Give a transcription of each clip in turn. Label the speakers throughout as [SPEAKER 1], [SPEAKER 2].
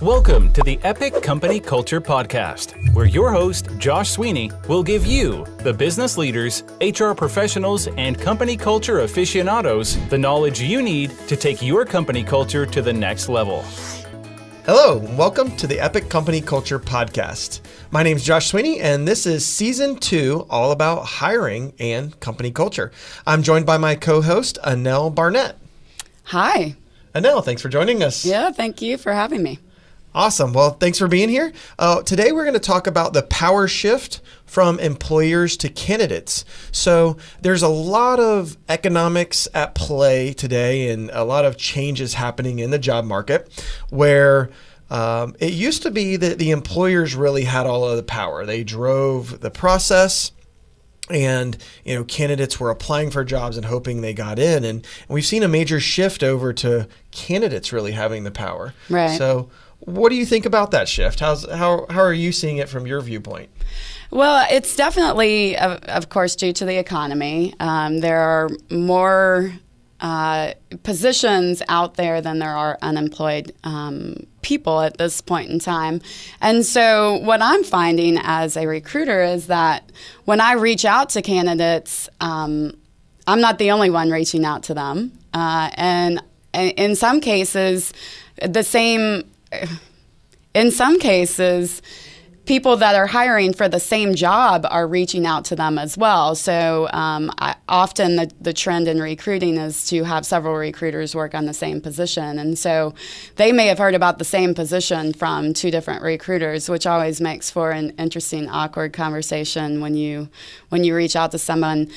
[SPEAKER 1] Welcome to the Epic Company Culture Podcast, where your host, Josh Sweeney, will give you, the business leaders, HR professionals, and company culture aficionados, the knowledge you need to take your company culture to the next level.
[SPEAKER 2] Hello, and welcome to the Epic Company Culture Podcast. My name is Josh Sweeney, and this is Season 2, all about hiring and company culture. I'm joined by my co-host, Annelle Barnett.
[SPEAKER 3] Hi.
[SPEAKER 2] Annelle, thanks for joining us.
[SPEAKER 3] Yeah, thank you for having me.
[SPEAKER 2] Awesome. Well, thanks for being here. Today, we're going to talk about the power shift from employers to candidates. So there's a lot of economics at play today and a lot of changes happening in the job market where it used to be that the employers really had all of the power. They drove the process. And, candidates were applying for jobs and hoping they got in. And we've seen a major shift over to candidates really having the power.
[SPEAKER 3] Right.
[SPEAKER 2] So what do you think about that shift? How are you seeing it from your viewpoint?
[SPEAKER 3] Well, it's definitely, of course, due to the economy. There are more positions out there than there are unemployed people at this point in time. And so what I'm finding as a recruiter is that when I reach out to candidates, I'm not the only one reaching out to them. And in some cases, people that are hiring for the same job are reaching out to them as well. So often the trend in recruiting is to have several recruiters work on the same position. And so they may have heard about the same position from two different recruiters, which always makes for an interesting, awkward conversation when you reach out to someone.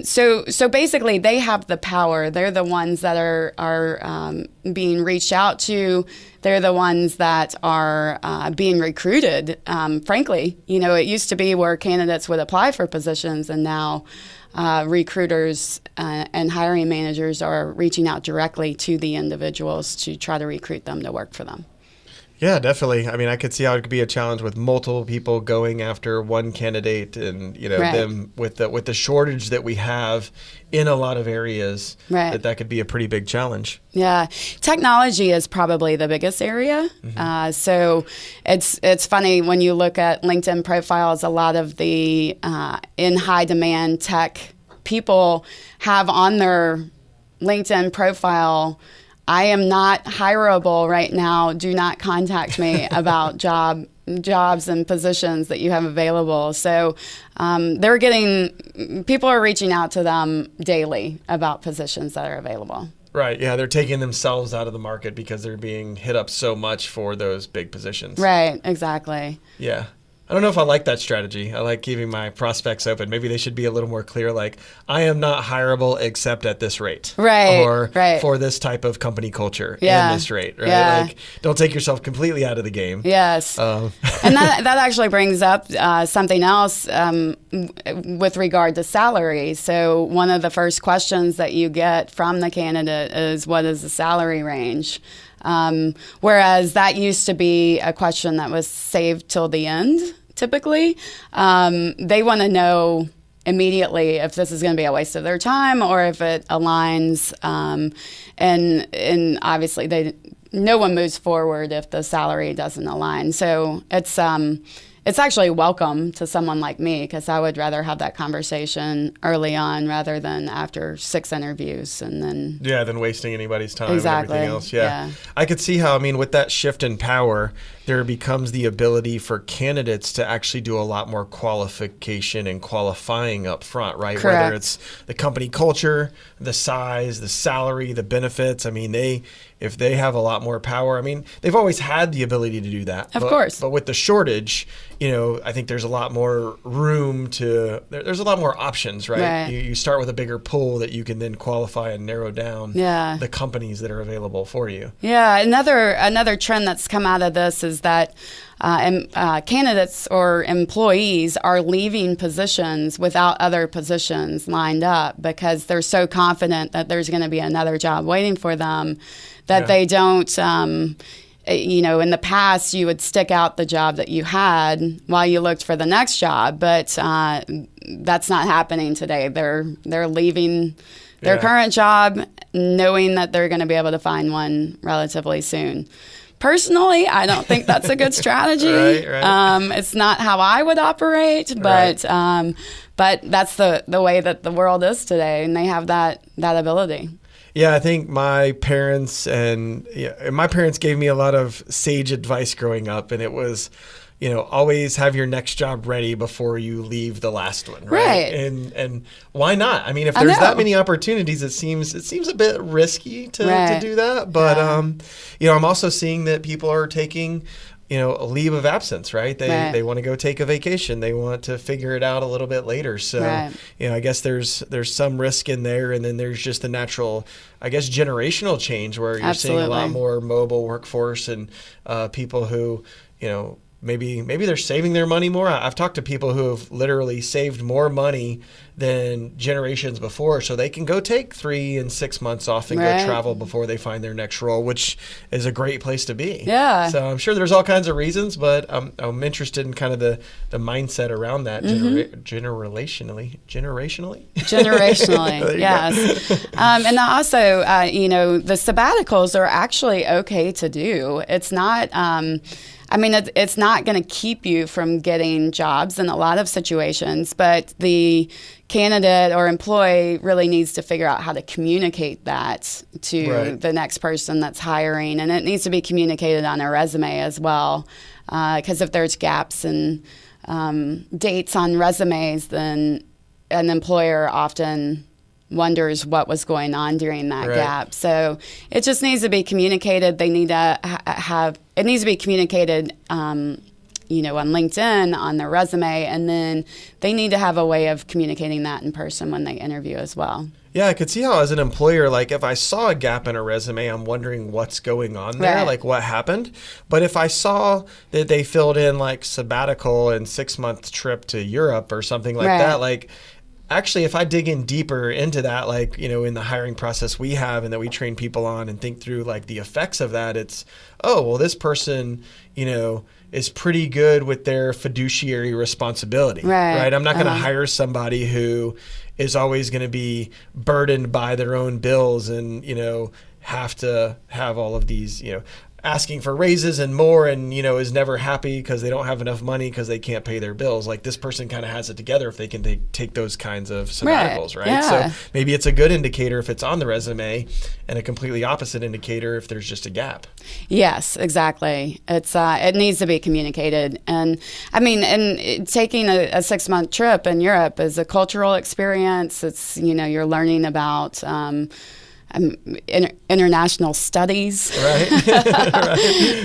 [SPEAKER 3] So basically, they have the power. They're the ones that are being reached out to. They're the ones that are being recruited. Frankly, it used to be where candidates would apply for positions, and now recruiters and hiring managers are reaching out directly to the individuals to try to recruit them to work for them.
[SPEAKER 2] Yeah, definitely. I mean, I could see how it could be a challenge with multiple people going after one candidate, and
[SPEAKER 3] Right.
[SPEAKER 2] them with the shortage that we have in a lot of areas.
[SPEAKER 3] Right.
[SPEAKER 2] That could be a pretty big challenge.
[SPEAKER 3] Yeah, technology is probably the biggest area. So it's funny when you look at LinkedIn profiles. A lot of the in high demand tech people have on their LinkedIn profile, I am not hireable right now. Do not contact me about jobs and positions that you have available. So people are reaching out to them daily about positions that are available.
[SPEAKER 2] Right. Yeah, they're taking themselves out of the market because they're being hit up so much for those big positions.
[SPEAKER 3] Right. Exactly.
[SPEAKER 2] Yeah. I don't know if I like that strategy. I like keeping my prospects open. Maybe they should be a little more clear, like, I am not hireable except at this rate.
[SPEAKER 3] Right.
[SPEAKER 2] Or
[SPEAKER 3] right.
[SPEAKER 2] for this type of company culture
[SPEAKER 3] Yeah.
[SPEAKER 2] and this rate, right?
[SPEAKER 3] Yeah.
[SPEAKER 2] Like, don't take yourself completely out of the game.
[SPEAKER 3] Yes. And that actually brings up something else with regard to salary. So one of the first questions that you get from the candidate is, what is the salary range? Whereas that used to be a question that was saved till the end, typically. They want to know immediately if this is going to be a waste of their time or if it aligns. And obviously, no one moves forward if the salary doesn't align. So it's actually welcome to someone like me, because I would rather have that conversation early on rather than after 6 interviews and then.
[SPEAKER 2] Yeah, than wasting anybody's time
[SPEAKER 3] Exactly.
[SPEAKER 2] and everything else. Yeah. I could see how, with that shift in power, there becomes the ability for candidates to actually do a lot more qualification and qualifying up front, right?
[SPEAKER 3] Correct.
[SPEAKER 2] Whether it's the company culture, the size, the salary, the benefits. If they have a lot more power, they've always had the ability to do that.
[SPEAKER 3] Of course.
[SPEAKER 2] But with the shortage, I think there's a lot more room there's a lot more options, right? You start with a bigger pool that you can then qualify and narrow down the companies that are available for you.
[SPEAKER 3] Yeah, another trend that's come out of this is that candidates or employees are leaving positions without other positions lined up because they're so confident that there's going to be another job waiting for them that they don't, in the past you would stick out the job that you had while you looked for the next job, but that's not happening today. They're leaving their current job knowing that they're going to be able to find one relatively soon. Personally, I don't think that's a good strategy.
[SPEAKER 2] Right.
[SPEAKER 3] It's not how I would operate, but that's the way that the world is today, and they have that ability.
[SPEAKER 2] Yeah, I think my parents gave me a lot of sage advice growing up, and it was, always have your next job ready before you leave the last one, right? And why not? I mean, if there's that many opportunities, it seems a bit risky to do that. But I'm also seeing that people are taking a leave of absence, right? They want to go take a vacation. They want to figure it out a little bit later. So, I guess there's some risk in there. And then there's just the natural, I guess, generational change where you're seeing a lot more mobile workforce and people who, maybe they're saving their money more. I've talked to people who have literally saved more money than generations before, so they can go take 3 and 6 months off and go travel before they find their next role, which is a great place to be.
[SPEAKER 3] Yeah.
[SPEAKER 2] So I'm sure there's all kinds of reasons, but I'm interested in kind of the mindset around that generationally.
[SPEAKER 3] Yes. And also, the sabbaticals are actually okay to do. It's not. It's not going to keep you from getting jobs in a lot of situations, but the candidate or employee really needs to figure out how to communicate that to the next person that's hiring. And it needs to be communicated on a resume as well, because if there's gaps in dates on resumes, then an employer often wonders what was going on during that gap. So it just needs to be communicated. They need to it needs to be communicated, on LinkedIn, on their resume, and then they need to have a way of communicating that in person when they interview as well.
[SPEAKER 2] Yeah, I could see how as an employer, like if I saw a gap in a resume, I'm wondering what's going on there, like what happened. But if I saw that they filled in like sabbatical and 6-month trip to Europe or something like that, like actually, if I dig in deeper into that, like, in the hiring process we have and that we train people on and think through like the effects of that, it's, this person, is pretty good with their fiduciary responsibility, right? I'm not going to hire somebody who is always going to be burdened by their own bills and, have to have all of these, asking for raises and more and, is never happy because they don't have enough money because they can't pay their bills. Like this person kind of has it together if they can take those kinds of sabbaticals, right?
[SPEAKER 3] Yeah.
[SPEAKER 2] So maybe it's a good indicator if it's on the resume and a completely opposite indicator if there's just a gap.
[SPEAKER 3] Yes, exactly. It's it needs to be communicated. And taking a 6-month trip in Europe is a cultural experience. It's, you're learning about international studies.
[SPEAKER 2] Right.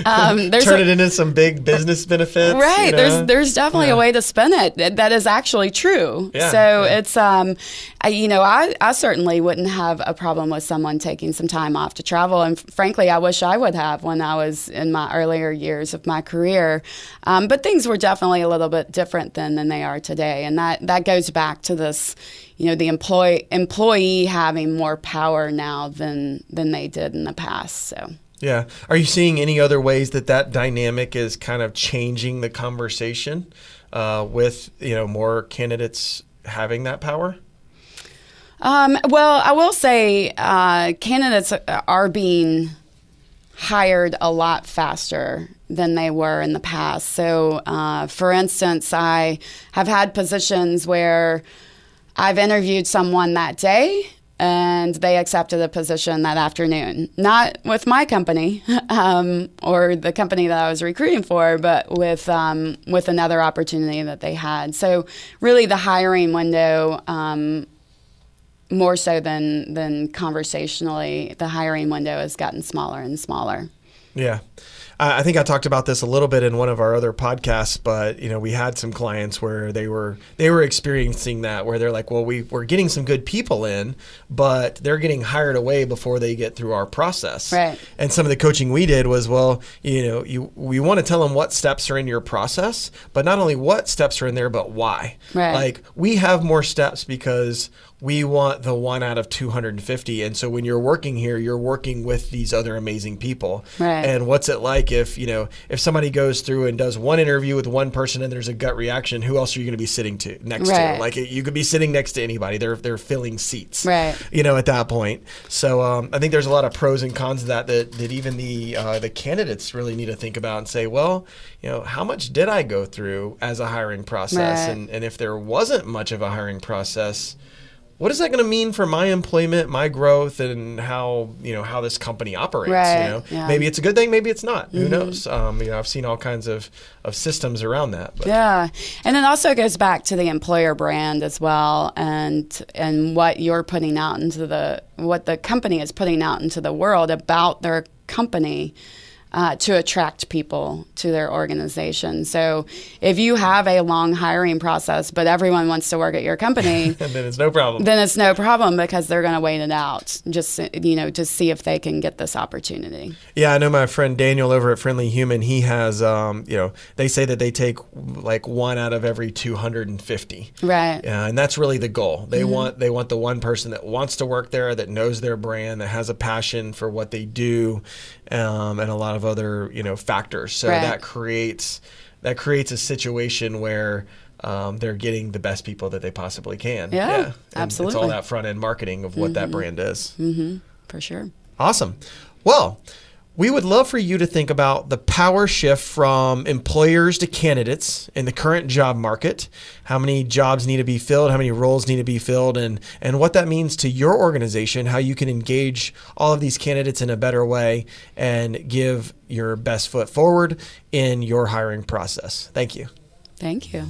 [SPEAKER 2] Turn it into some big business benefits.
[SPEAKER 3] Right. There's definitely a way to spin it that is actually true.
[SPEAKER 2] Yeah.
[SPEAKER 3] So it's, I certainly wouldn't have a problem with someone taking some time off to travel. And frankly, I wish I would have when I was in my earlier years of my career. But things were definitely a little bit different then than they are today. And that goes back to this, the employee having more power now than they did in the past. So
[SPEAKER 2] yeah, are you seeing any other ways that dynamic is kind of changing the conversation with more candidates having that power?
[SPEAKER 3] Well, I will say candidates are being hired a lot faster than they were in the past. So, for instance, I have had positions where I've interviewed someone that day and they accepted a position that afternoon. Not with my company or the company that I was recruiting for, but with another opportunity that they had. So really the hiring window, more so than conversationally, the hiring window has gotten smaller and smaller.
[SPEAKER 2] Yeah. I think I talked about this a little bit in one of our other podcasts, but we had some clients where they were experiencing that, where they're like, well, we're getting some good people in, but they're getting hired away before they get through our process.
[SPEAKER 3] Right.
[SPEAKER 2] And some of the coaching we did was, well, we want to tell them what steps are in your process, but not only what steps are in there, but why.
[SPEAKER 3] Right.
[SPEAKER 2] Like we have more steps because we want the 1 out of 250. And so when you're working here, you're working with these other amazing people.
[SPEAKER 3] Right.
[SPEAKER 2] And what's it like if somebody goes through and does one interview with one person and there's a gut reaction, who else are you going to be sitting next
[SPEAKER 3] right.
[SPEAKER 2] to? Like, you could be sitting next to anybody. They're filling seats,
[SPEAKER 3] right.
[SPEAKER 2] At that point. So I think there's a lot of pros and cons of that even the candidates really need to think about and say, well, how much did I go through as a hiring process?
[SPEAKER 3] Right.
[SPEAKER 2] And if there wasn't much of a hiring process, what is that going to mean for my employment, my growth, and how this company operates?
[SPEAKER 3] Right. Yeah.
[SPEAKER 2] Maybe it's a good thing, maybe it's not. Who knows? I've seen all kinds of systems around that. But.
[SPEAKER 3] Yeah, and it also goes back to the employer brand as well, and what you're putting out what the company is putting out into the world about their company. To attract people to their organization. So if you have a long hiring process, but everyone wants to work at your company,
[SPEAKER 2] and then it's no problem.
[SPEAKER 3] Then it's no problem because they're going to wait it out, just to see if they can get this opportunity.
[SPEAKER 2] Yeah, I know my friend Daniel over at Friendly Human. He has, they say that they take like 1 out of every 250.
[SPEAKER 3] Right.
[SPEAKER 2] And that's really the goal. They want the one person that wants to work there, that knows their brand, that has a passion for what they do, and a lot of other factors. So
[SPEAKER 3] right.
[SPEAKER 2] that creates a situation where they're getting the best people that they possibly can.
[SPEAKER 3] Yeah,
[SPEAKER 2] And
[SPEAKER 3] absolutely.
[SPEAKER 2] it's all that front end marketing of what that brand is.
[SPEAKER 3] For sure.
[SPEAKER 2] Awesome. Well, we would love for you to think about the power shift from employers to candidates in the current job market, how many jobs need to be filled, how many roles need to be filled, and what that means to your organization, how you can engage all of these candidates in a better way and give your best foot forward in your hiring process. Thank you.
[SPEAKER 3] Thank you.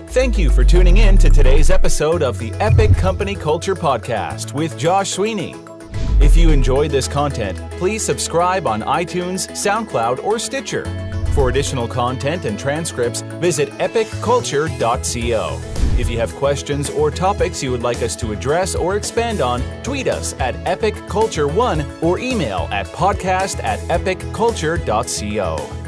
[SPEAKER 1] Thank you for tuning in to today's episode of the Epic Company Culture Podcast with Josh Sweeney. If you enjoyed this content, please subscribe on iTunes, SoundCloud, or Stitcher. For additional content and transcripts, visit epicculture.co. If you have questions or topics you would like us to address or expand on, tweet us at epicculture1 or email at podcast@epicculture.co.